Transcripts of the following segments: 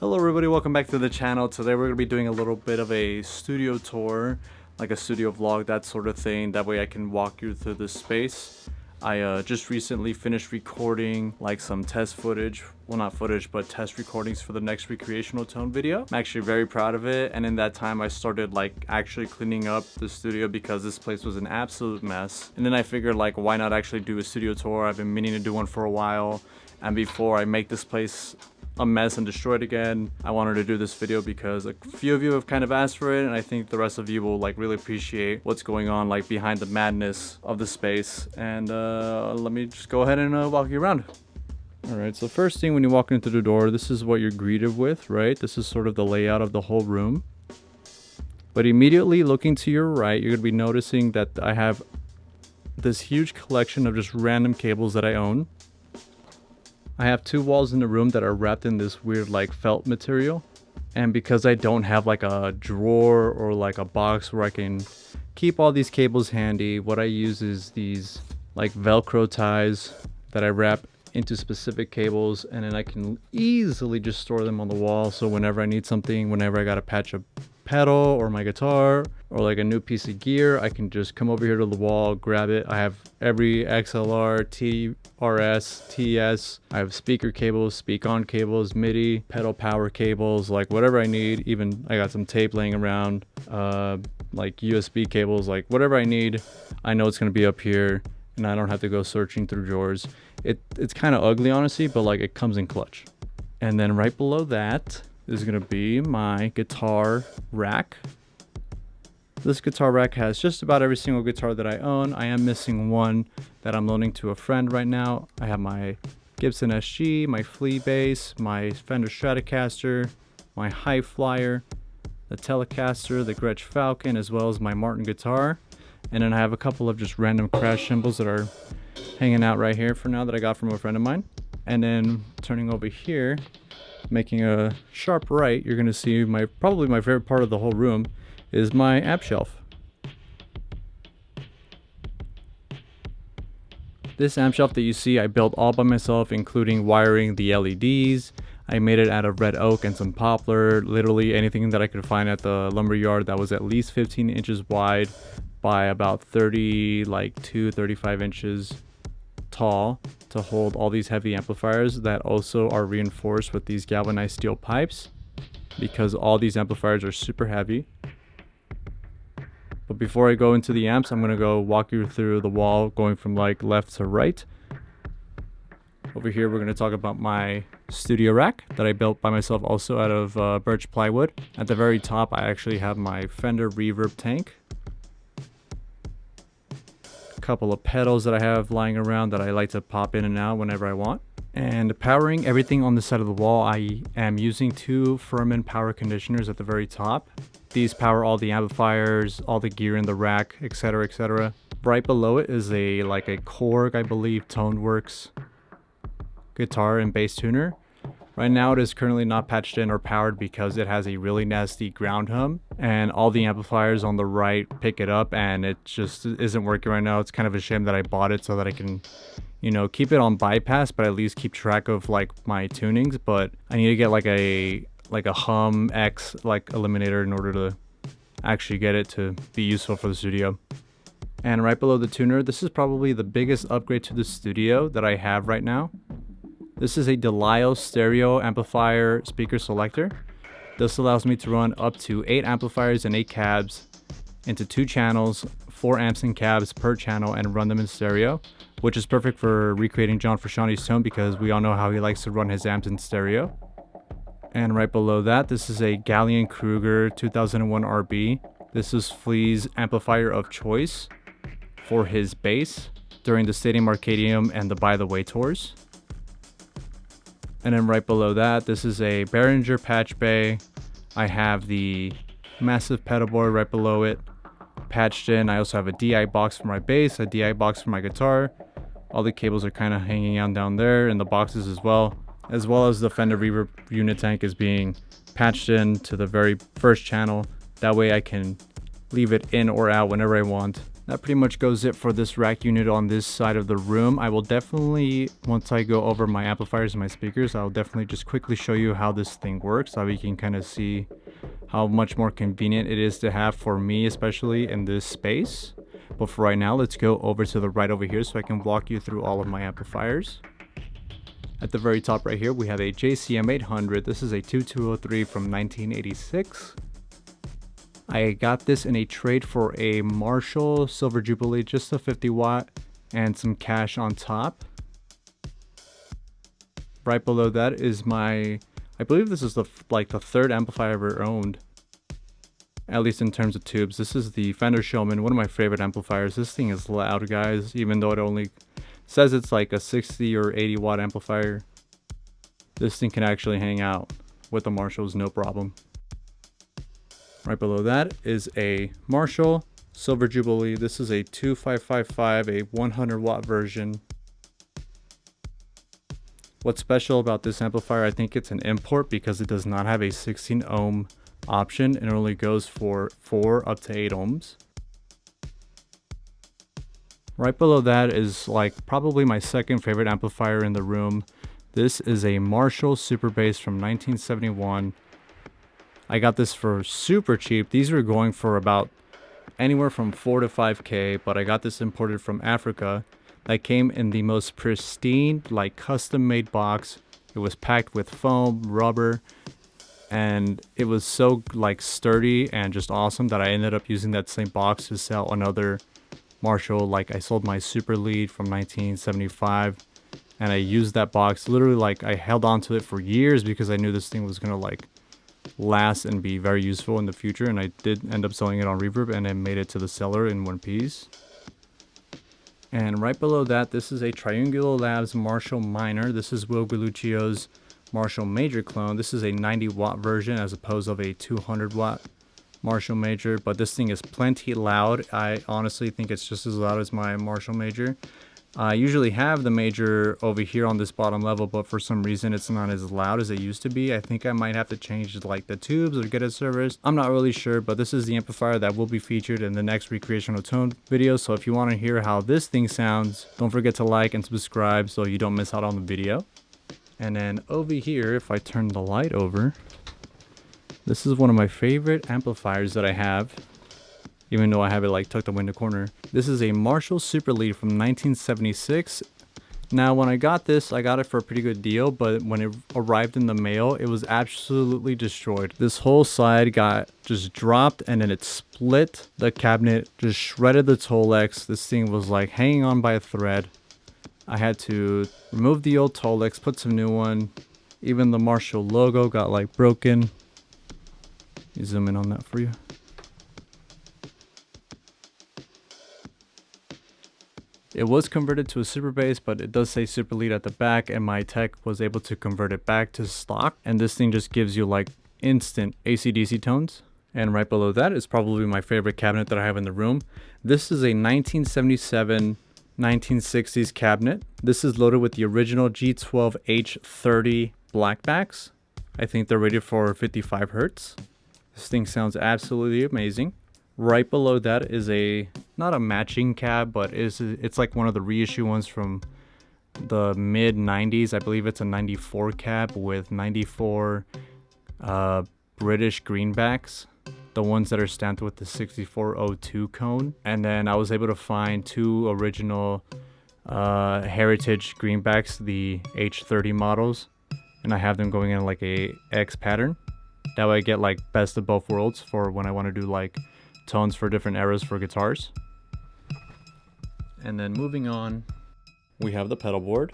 Hello everybody, welcome back to the channel. Today we're going to be doing a little bit of a studio tour, like a studio vlog, that sort of thing. That way I can walk you through this space. I just recently finished recording like some test footage, well not footage, but test recordings for the next recreational tone video. I'm actually very proud of it, and in that time I started like actually cleaning up the studio because this place was an absolute mess. And then I figured like why not actually do a studio tour. I've been meaning to do one for a while, and before I make this place a mess and destroy it again, I wanted to do this video because a few of you have kind of asked for it, and I think the rest of you will like really appreciate what's going on like behind the madness of the space. And let me just go ahead and walk you around. Alright, so first thing when you walk into the door, this is what you're greeted with, right? This is sort of the layout of the whole room. But immediately looking to your right, you're going to be noticing that I have this huge collection of just random cables that I own. I have two walls in the room that are wrapped in this weird like felt material, and because I don't have like a drawer or like a box where I can keep all these cables handy, what I use is these like Velcro ties that I wrap into specific cables, and then I can easily just store them on the wall. So whenever I need something, whenever I gotta patch a pedal or my guitar or like a new piece of gear, I can just come over here to the wall, grab it. I have every XLR, TRS, TS. I have speaker cables, speak on cables, MIDI, pedal power cables, like whatever I need. Even I got some tape laying around, like USB cables, like whatever I need. I know it's gonna be up here, and I don't have to go searching through drawers. It's kind of ugly, honestly, but like it comes in clutch. And then right below that is gonna be my guitar rack. This guitar rack has just about every single guitar that I own. I am missing one that I'm loaning to a friend right now. I have my Gibson SG, my Flea bass, my Fender Stratocaster, my High Flyer, the Telecaster, the Gretsch Falcon, as well as my Martin guitar. And then I have a couple of just random crash cymbals that are hanging out right here for now that I got from a friend of mine. And then turning over here, making a sharp right, you're gonna see probably my favorite part of the whole room is my amp shelf. This amp shelf that you see I built all by myself, including wiring the LEDs. I made it out of red oak and some poplar, literally anything that I could find at the lumber yard that was at least 15 inches wide by about 35 inches tall, to hold all these heavy amplifiers that also are reinforced with these galvanized steel pipes, because all these amplifiers are super heavy. But before I go into the amps, I'm going to go walk you through the wall going from like left to right. Over here we're going to talk about my studio rack that I built by myself, also out of birch plywood. At the very top I actually have my Fender reverb tank, couple of pedals that I have lying around that I like to pop in and out whenever I want. And powering everything on the side of the wall, I am using two Furman power conditioners at the very top. These power all the amplifiers, all the gear in the rack, etc, etc. Right below it is a Korg, I believe, ToneWorks guitar and bass tuner. Right now it is currently not patched in or powered because it has a really nasty ground hum, and all the amplifiers on the right pick it up, and it just isn't working right now. It's kind of a shame that I bought it so that I can, you know, keep it on bypass, but at least keep track of like my tunings. But I need to get like a hum X like eliminator in order to actually get it to be useful for the studio. And right below the tuner, this is probably the biggest upgrade to the studio that I have right now. This is a Delio stereo amplifier speaker selector. This allows me to run up to 8 amplifiers and 8 cabs into 2 channels, 4 amps and cabs per channel, and run them in stereo, which is perfect for recreating John Frusciante's tone because we all know how he likes to run his amps in stereo. And right below that, this is a Gallion Kruger 2001 RB. This is Flea's amplifier of choice for his bass during the Stadium Arcadium and the By the Way tours. And then right below that, this is a Behringer patch bay. I have the massive pedal board right below it patched in. I also have a DI box for my bass, a DI box for my guitar. All the cables are kind of hanging out down there in the boxes as well as the Fender reverb unit tank is being patched in to the very first channel. That way I can leave it in or out whenever I want. That pretty much goes it for this rack unit on this side of the room. I will definitely, once I go over my amplifiers and my speakers, I'll definitely just quickly show you how this thing works, so you can kind of see how much more convenient it is to have for me, especially in this space. But for right now, let's go over to the right over here so I can walk you through all of my amplifiers. At the very top right here, we have a JCM 800. This is a 2203 from 1986. I got this in a trade for a Marshall Silver Jubilee, just a 50 watt and some cash on top. Right below that is my, I believe this is the third amplifier I ever owned, at least in terms of tubes. This is the Fender Showman, one of my favorite amplifiers. This thing is loud, guys, even though it only says it's like a 60 or 80 watt amplifier. This thing can actually hang out with the Marshalls, no problem. Right below that is a Marshall Silver Jubilee. This is a 2555, a 100 watt version. What's special about this amplifier, I think it's an import because it does not have a 16 ohm option. It only goes for 4 up to 8 ohms. Right below that is like probably my second favorite amplifier in the room. This is a Marshall Super Bass from 1971. I got this for super cheap. These were going for about anywhere from 4 to 5K, but I got this imported from Africa. That came in the most pristine, like custom made box. It was packed with foam, rubber, and it was so like sturdy and just awesome that I ended up using that same box to sell another Marshall. Like I sold my Super Lead from 1975, and I used that box literally, like I held on to it for years because I knew this thing was gonna like last and be very useful in the future. And I did end up selling it on Reverb, and it made it to the seller in one piece. And right below that, this is a Triangular Labs Marshall Minor. This is Will Galuccio's Marshall Major clone. This is a 90 watt version as opposed of a 200 watt Marshall Major, but this thing is plenty loud. I honestly think it's just as loud as my Marshall Major. I usually have the Major over here on this bottom level, but for some reason it's not as loud as it used to be. I think I might have to change like the tubes or get it serviced. I'm not really sure, but this is the amplifier that will be featured in the next recreational tone video. So if you want to hear how this thing sounds, don't forget to like and subscribe so you don't miss out on the video. And then over here, if I turn the light over, this is one of my favorite amplifiers that I have, even though I have it like tucked away in the corner. This is a Marshall Super Lead from 1976. Now, when I got this, I got it for a pretty good deal, but when it arrived in the mail, it was absolutely destroyed. This whole side got just dropped, and then it split the cabinet, just shredded the Tolex. This thing was like hanging on by a thread. I had to remove the old Tolex, put some new one. Even the Marshall logo got like broken. Let me zoom in on that for you. It was converted to a Super Bass, but it does say Super Lead at the back, and my tech was able to convert it back to stock. And this thing just gives you like instant AC/DC tones. And right below that is probably my favorite cabinet that I have in the room. This is a 1977 1960s cabinet. This is loaded with the original G12H30 blackbacks. I think they're rated for 55 Hertz. This thing sounds absolutely amazing. Right below that is a, not a matching cab, but it's like one of the reissue ones from the mid 90s. I believe it's a 94 cab with 94 British greenbacks, the ones that are stamped with the 6402 cone. And then I was able to find 2 original heritage greenbacks, the H30 models, and I have them going in like a X pattern. That way I get like best of both worlds for when I want to do like tones for different eras for guitars. And then moving on, we have the pedal board.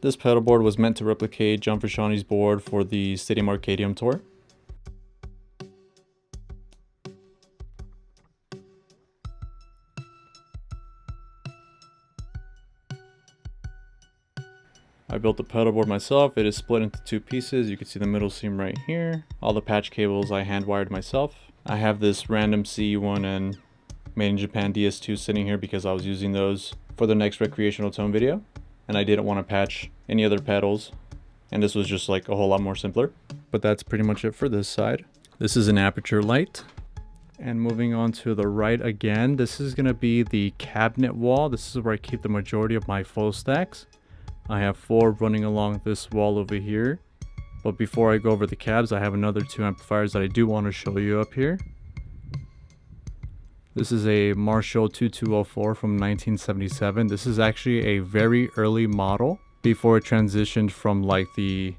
This pedal board was meant to replicate John Frusciante's board for the Stadium Arcadium tour. I built the pedal board myself. It is split into 2 pieces. You can see the middle seam right here. All the patch cables I hand wired myself. I have this random CE1 and Made in Japan DS2 sitting here because I was using those for the next recreational tone video, and I didn't want to patch any other pedals, and this was just like a whole lot more simpler. But that's pretty much it for this side. This is an aperture light, And moving on to the right again, this is going to be the cabinet wall. This is where I keep the majority of my full stacks. I have 4 running along this wall over here. But before I go over the cabs, I have another 2 amplifiers that I do want to show you up here. This is a Marshall 2204 from 1977. This is actually a very early model before it transitioned from like the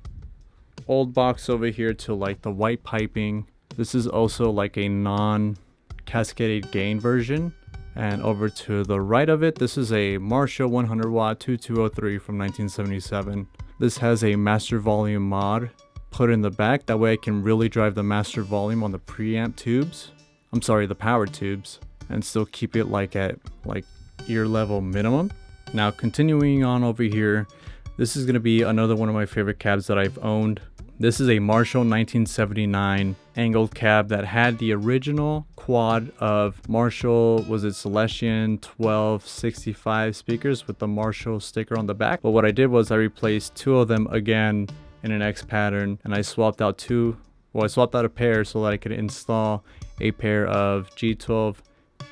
old box over here to like the white piping. This is also like a non-cascaded gain version. And over to the right of it, this is a Marshall 100 watt 2203 from 1977. This has a master volume mod put in the back. That way I can really drive the master volume on the preamp tubes. I'm sorry, the power tubes, and still keep it like at like ear level minimum. Now continuing on over here, this is going to be another one of my favorite cabs that I've owned. This is a Marshall 1979 angled cab that had the original quad of Marshall, was it Celestion 1265 speakers with the Marshall sticker on the back. But what I did was I replaced 2 of them again in an X pattern, and I swapped out a pair so that I could install a pair of G12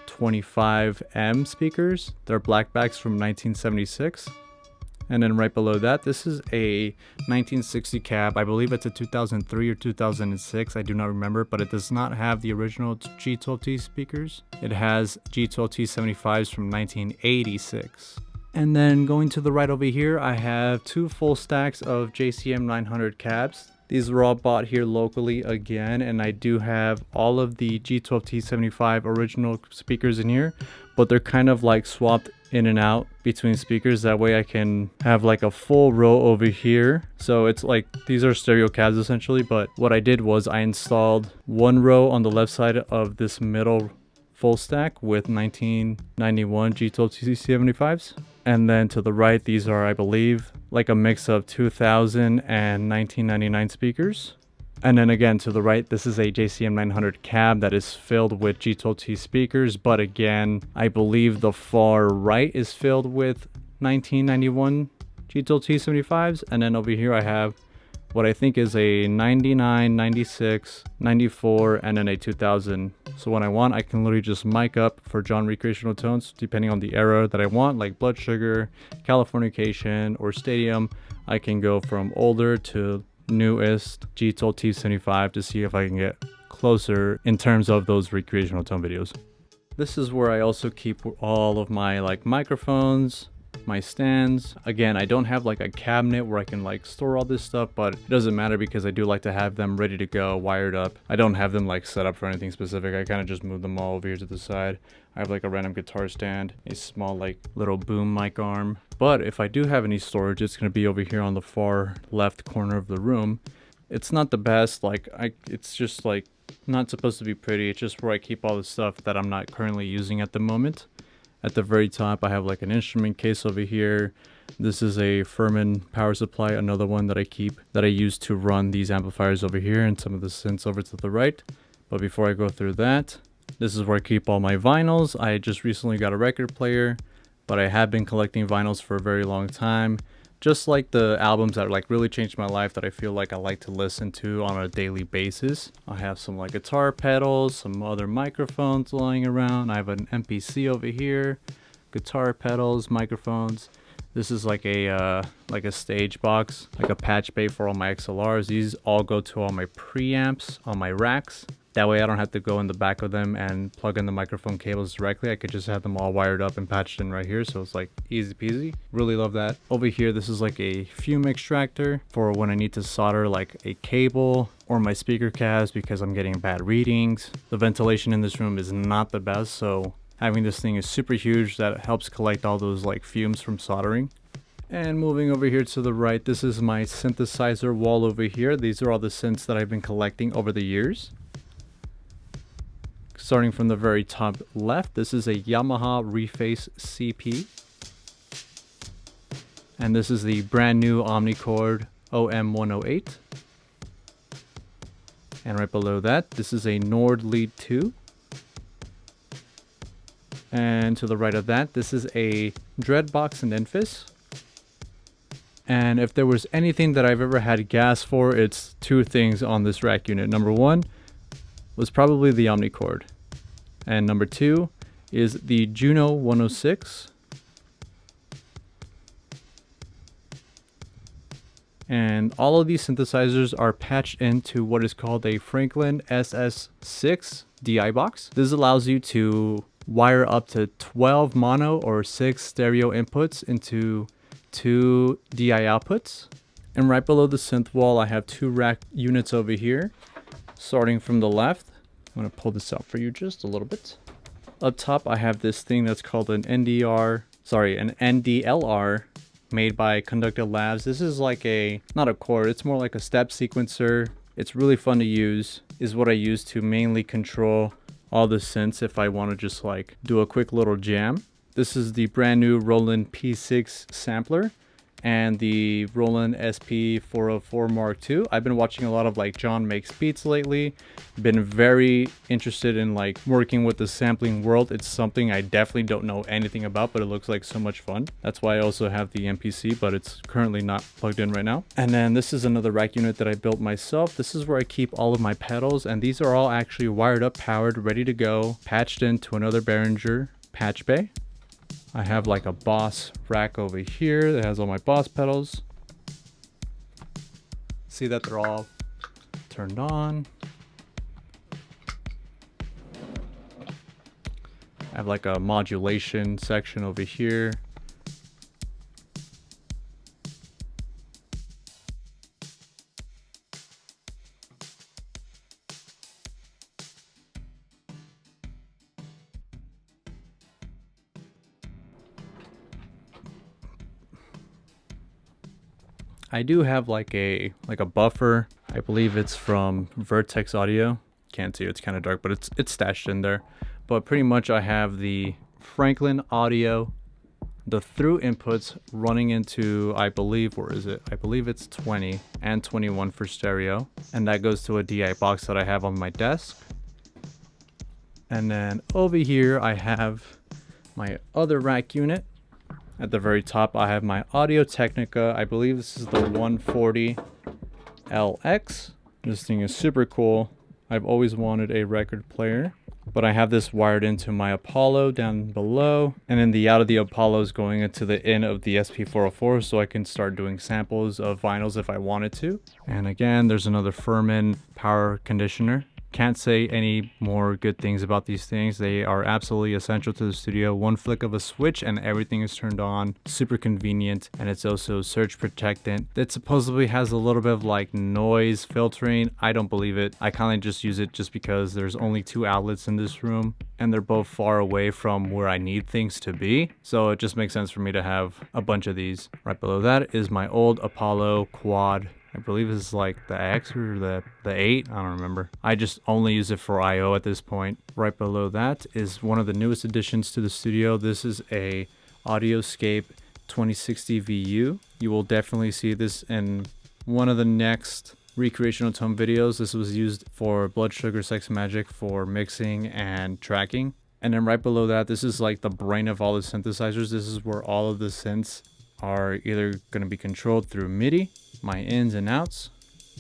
25M speakers. They're blackbacks from 1976. And then right below that, this is a 1960 cab. I believe it's a 2003 or 2006. I do not remember, but it does not have the original G12T speakers. It has G12T 75s from 1986. And then going to the right over here, I have 2 full stacks of JCM 900 cabs. These were all bought here locally again, and I do have all of the G12T 75 original speakers in here, but they're kind of like swapped in and out between speakers. That way I can have like a full row over here. So it's like these are stereo cabs essentially, but what I did was I installed 1 row on the left side of this middle full stack with 1991 G12T 75s. And then to the right, these are, I believe, like a mix of 2000 and 1999 speakers. And then again to the right, this is a JCM 900 cab that is filled with G12T speakers. But again, I believe the far right is filled with 1991 G12T 75s. And then over here I have what I think is a 99, 96, 94, and then a 2000. So when I want, I can literally just mic up for John recreational tones, depending on the era that I want, like Blood Sugar, Californication, or Stadium. I can go from older to newest G12T 75 to see if I can get closer in terms of those recreational tone videos. This is where I also keep all of my like microphones, my stands. Again, I don't have like a cabinet where I can like store all this stuff, but it doesn't matter because I do like to have them ready to go, wired up. I don't have them like set up for anything specific. I kind of just move them all over here to the side. I have like a random guitar stand, a small like little boom mic arm. But if I do have any storage, it's going to be over here on the far left corner of the room. It's not the best, like it's just like not supposed to be pretty. It's just where I keep all the stuff that I'm not currently using at the moment. At the very top, I have like an instrument case over here. This is a Furman power supply, another one that I keep, that I use to run these amplifiers over here and some of the synths over to the right. But before I go through that, this is where I keep all my vinyls. I just recently got a record player, but I have been collecting vinyls for a very long time. Just like the albums that like really changed my life that I feel like I like to listen to on a daily basis. I have some like guitar pedals, some other microphones lying around. I have an MPC over here, guitar pedals, microphones. This is like a stage box, like a patch bay for all my XLRs. These all go to all my preamps on my racks. That way I don't have to go in the back of them and plug in the microphone cables directly. I could just have them all wired up and patched in right here. So it's like easy peasy. Really love that. Over here, this is like a fume extractor for when I need to solder like a cable or my speaker cabs because I'm getting bad readings. The ventilation in this room is not the best. So having this thing is super huge. That helps collect all those like fumes from soldering. And moving over here to the right, this is my synthesizer wall over here. These are all the synths that I've been collecting over the years. Starting from the very top left, this is a Yamaha Reface CP. And this is the brand new Omnichord OM108. And right below that, this is a Nord Lead 2. And to the right of that, this is a Dreadbox and Infis. And if there was anything that I've ever had gas for, it's 2 things on this rack unit. Number 1 was probably the Omnichord. And number 2 is the Juno 106. And all of these synthesizers are patched into what is called a Franklin SS6 DI box. This allows you to wire up to 12 mono or 6 stereo inputs into 2 DI outputs. And right below the synth wall, I have 2 rack units over here. Starting from the left, I'm gonna pull this out for you just a little bit. Up top, I have this thing that's called an NDLR made by Conductive Labs. This is like not a chord, it's more like a step sequencer. It's really fun to use. Is what I use to mainly control all the synths if I want to just like do a quick little jam. This is the brand new Roland P6 sampler and the Roland SP404 Mark II. I've been watching a lot of like John Makes Beats lately. Been very interested in like working with the sampling world. It's something I definitely don't know anything about, but it looks like so much fun. That's why I also have the MPC, but it's currently not plugged in right now. And then this is another rack unit that I built myself. This is where I keep all of my pedals, and these are all actually wired up, powered, ready to go, patched into another Behringer patch bay. I have like a Boss rack over here that has all my Boss pedals. See that they're all turned on. I have like a modulation section over here. I do have like a buffer. I believe it's from Vertex Audio. Can't see, it's kind of dark, but it's stashed in there. But pretty much I have the Franklin Audio, the through inputs running into, I believe, where is it? I believe it's 20 and 21 for stereo. And that goes to a DI box that I have on my desk. And then over here I have my other rack unit. At the very top, I have my Audio Technica. I believe this is the 140 LX. This thing is super cool. I've always wanted a record player, but I have this wired into my Apollo down below. And then the out of the Apollo is going into the in of the SP404, so I can start doing samples of vinyls if I wanted to. And again, there's another Furman power conditioner. Can't say any more good things about these things. They are absolutely essential to the studio. One flick of a switch and everything is turned on. Super convenient, and it's also surge protectant. It supposedly has a little bit of like noise filtering. I don't believe it. I kind of just use it just because there's only 2 outlets in this room and they're both far away from where I need things to be. So it just makes sense for me to have a bunch of these. Right below that is my old Apollo quad. I believe it's like the X or the 8. I don't remember. I just only use it for I/O at this point. Right below that is one of the newest additions to the studio. This is a Audioscape 2060 VU. You will definitely see this in one of the next recreational tone videos. This was used for Blood Sugar Sex Magic for mixing and tracking. And then right below that, this is like the brain of all the synthesizers. This is where all of the synths are either going to be controlled through MIDI, my ins and outs.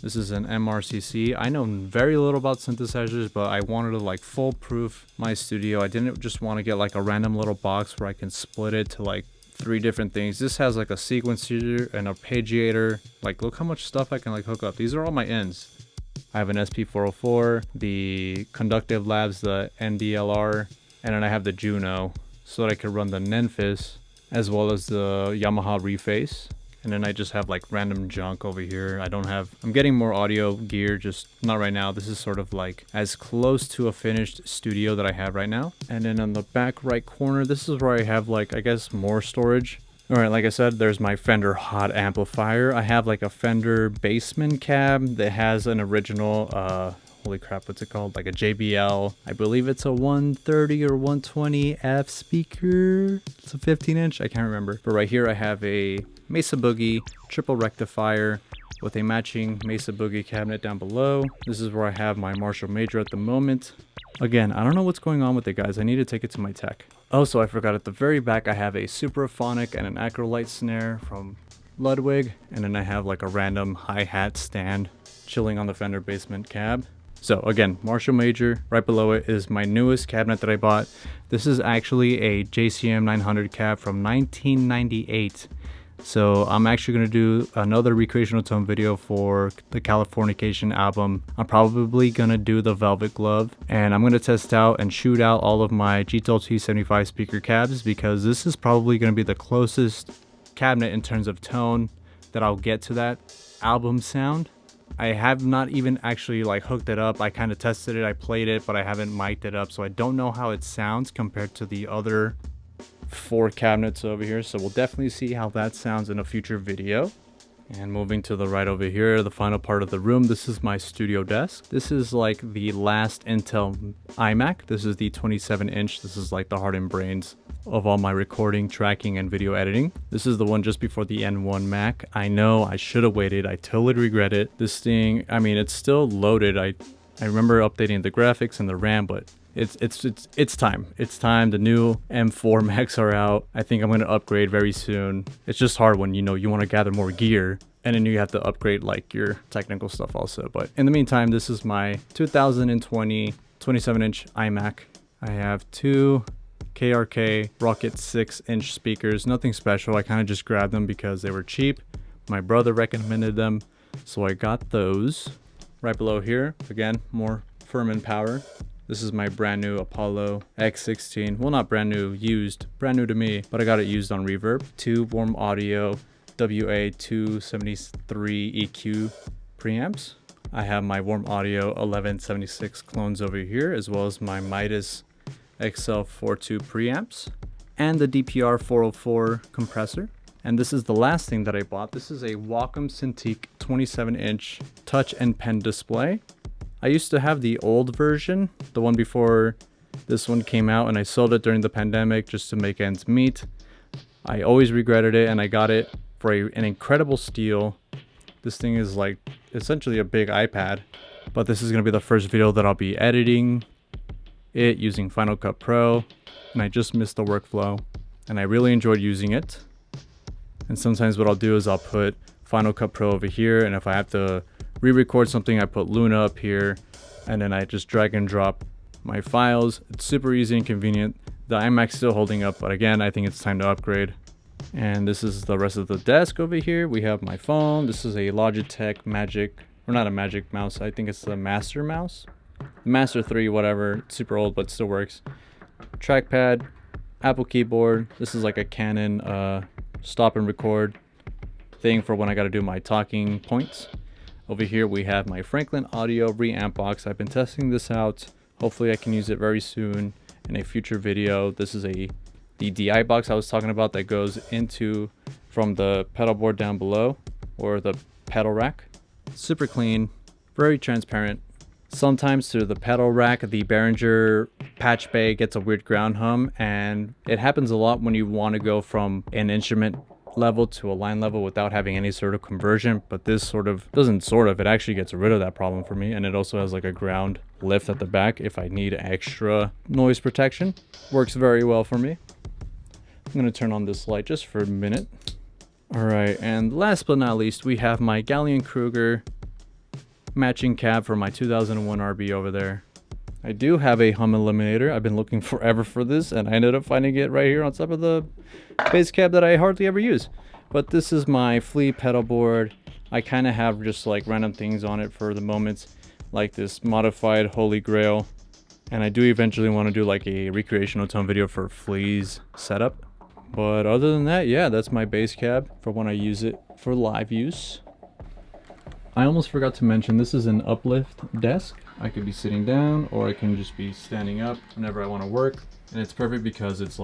This is an MRCC. I know very little about synthesizers, but I wanted to like foolproof my studio. I didn't just want to get like a random little box where I can split it to like 3 different things. This has like a sequencer, an arpeggiator. Like, look how much stuff I can like hook up. These are all my ends. I have an SP404, the Conductive Labs, the NDLR, and then I have the Juno so that I could run the Nenfis as well as the Yamaha Reface. And then I just have like random junk over here. I'm getting more audio gear, just not right now. This is sort of like as close to a finished studio that I have right now. And then on the back right corner, this is where I have like, I guess, more storage. All right, like I said, there's my Fender hot amplifier. I have like a Fender Bassman cab that has an original, holy crap, what's it called? Like a JBL. I believe it's a 130 or 120 F speaker. It's a 15-inch, I can't remember. But right here I have a Mesa Boogie triple rectifier with a matching Mesa Boogie cabinet down below. This is where I have my Marshall Major at the moment. Again, I don't know what's going on with it, guys. I need to take it to my tech. Oh, so I forgot, at the very back I have a Supraphonic and an Acrolite snare from Ludwig. And then I have like a random hi-hat stand chilling on the Fender Bassman cab. So again, Marshall Major. Right below it is my newest cabinet that I bought. This is actually a JCM 900 cab from 1998. So I'm actually going to do another recreational tone video for the Californication album. I'm probably going to do the Velvet Glove, and I'm going to test out and shoot out all of my G12 T75 speaker cabs, because this is probably going to be the closest cabinet in terms of tone that I'll get to that album sound. I have not even actually like hooked it up. I kind of tested it, I played it, but I haven't mic'd it up, so I don't know how it sounds compared to the other 4 cabinets over here. So we'll definitely see how that sounds in a future video. And moving to the right over here, the final part of the room, this is my studio desk. This is like the last Intel iMac. This is the 27-inch. This is like the heart and brains of all my recording, tracking, and video editing. This is the one just before the N1 Mac. I know I should have waited. I totally regret it. This thing, I mean, it's still loaded. I remember updating the graphics and the RAM, but it's time. It's time. The new M4 Macs are out. I think I'm going to upgrade very soon. It's just hard when, you know, you want to gather more gear, and then you have to upgrade like your technical stuff also. But in the meantime, this is my 2020 27-inch iMac. I have 2 KRK Rocket 6-inch speakers. Nothing special. I kind of just grabbed them because they were cheap. My brother recommended them, so I got those. Right below here, again, more Furman power. This is my brand new Apollo X16. Well, not brand new, used. Brand new to me, but I got it used on Reverb. 2 Warm Audio WA273 EQ preamps. I have my Warm Audio 1176 clones over here, as well as my Midas XL42 preamps and the DPR 404 compressor. And this is the last thing that I bought. This is a Wacom Cintiq 27-inch touch and pen display. I used to have the old version, the one before this one came out, and I sold it during the pandemic just to make ends meet. I always regretted it, and I got it for an incredible steal. This thing is like essentially a big iPad, but this is going to be the first video that I'll be editing it using Final Cut Pro, and I just missed the workflow, and I really enjoyed using it. And sometimes what I'll do is I'll put Final Cut Pro over here, and if I have to re-record something, I put Luna up here, and then I just drag and drop my files. It's super easy and convenient. The iMac's still holding up, but again, I think it's time to upgrade. And this is the rest of the desk over here. We have my phone. This is a Logitech Magic, or not a Magic Mouse, I think it's the Master Mouse. Master 3, whatever. It's super old, but still works. Trackpad, Apple keyboard. This is like a Canon stop and record thing for when I got to do my talking points. Over here we have my Franklin Audio reamp box. I've been testing this out. Hopefully I can use it very soon in a future video. This is the DI box I was talking about that goes into from the pedal board down below, or the pedal rack. Super clean, very transparent. Sometimes through the pedal rack, the Behringer patch bay gets a weird ground hum, and it happens a lot when you want to go from an instrument level to a line level without having any sort of conversion. But this it actually gets rid of that problem for me, and it also has like a ground lift at the back if I need extra noise protection. Works very well for me. I'm going to turn on this light just for a minute. Alright, and last but not least, we have my Gallien-Kruger matching cab for my 2001 RB over there. I do have a hum eliminator. I've been looking forever for this, and I ended up finding it right here on top of the bass cab that I hardly ever use. But this is my Flea pedal board. I kind of have just like random things on it for the moment, like this modified Holy Grail. And I do eventually want to do like a recreational tone video for Flea's setup. But other than that, yeah, that's my bass cab for when I use it for live use. I almost forgot to mention, this is an uplift desk. I could be sitting down, or I can just be standing up whenever I want to work. And it's perfect because it's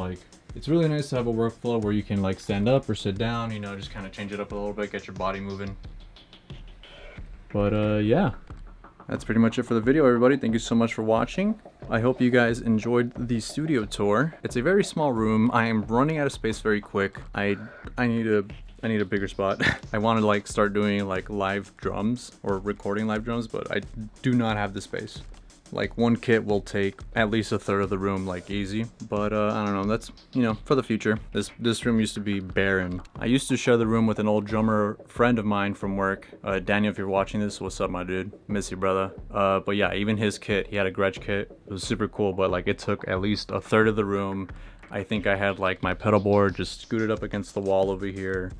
really nice to have a workflow where you can like stand up or sit down, you know, just kind of change it up a little bit, get your body moving. But yeah, that's pretty much it for the video, everybody. Thank you so much for watching. I hope you guys enjoyed the studio tour. It's a very small room. I am running out of space very quick. I need a bigger spot. I want to like start doing like live drums or recording live drums, but I do not have the space. Like one kit will take at least a third of the room, like easy. But I don't know, that's, you know, for the future. This room used to be barren. I used to share the room with an old drummer friend of mine from work. Daniel, if you're watching this, what's up, my dude? Miss you, brother. But yeah, even his kit, he had a Gretsch kit. It was super cool, but like it took at least a third of the room. I think I had like my pedal board just scooted up against the wall over here,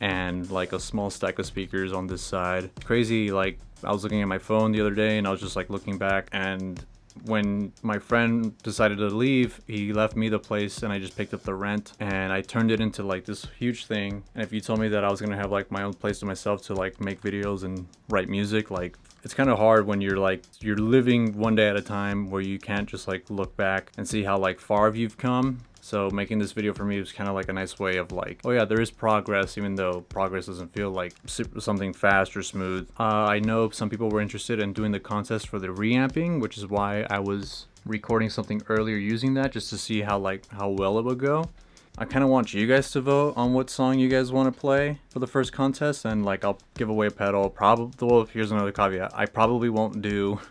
and like a small stack of speakers on this side. Crazy, like I was looking at my phone the other day and I was just like looking back, and when my friend decided to leave, he left me the place and I just picked up the rent and I turned it into like this huge thing. And if you told me that I was gonna have like my own place to myself to like make videos and write music, like it's kind of hard when you're living one day at a time, where you can't just like look back and see how like far you've come. So making this video for me was kind of like a nice way of like, oh yeah, there is progress, even though progress doesn't feel like something fast or smooth. I know some people were interested in doing the contest for the reamping, which is why I was recording something earlier using that, just to see how well it would go. I kind of want you guys to vote on what song you guys want to play for the first contest, and like I'll give away a pedal. Probably, well, here's another caveat. I probably won't do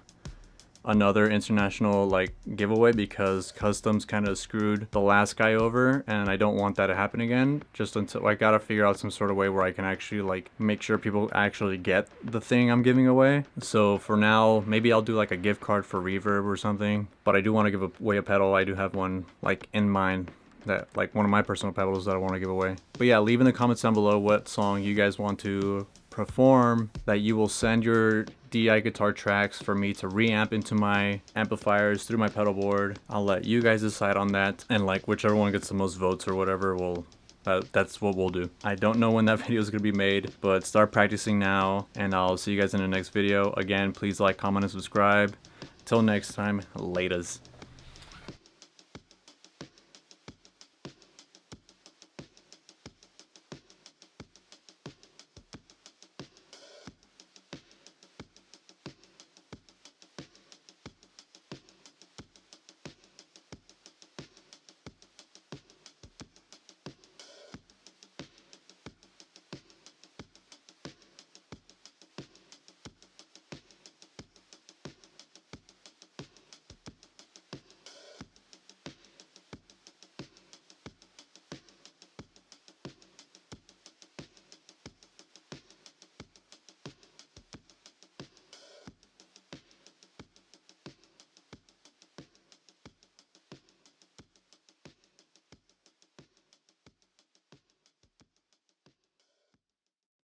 another international like giveaway because customs kind of screwed the last guy over, and I don't want that to happen again. Just until I gotta figure out some sort of way where I can actually like make sure people actually get the thing I'm giving away. So for now, maybe I'll do like a gift card for Reverb or something, but I do want to give away a pedal. I do have one like in mind, that like one of my personal pedals that I want to give away. But yeah, leave in the comments down below what song you guys want to perform, that you will send your DI guitar tracks for me to reamp into my amplifiers through my pedal board. I'll let you guys decide on that, and like whichever one gets the most votes or whatever, that's what we'll do. I don't know when that video is going to be made, but start practicing now, and I'll see you guys in the next video. Again, please like, comment, and subscribe. Till next time, laters.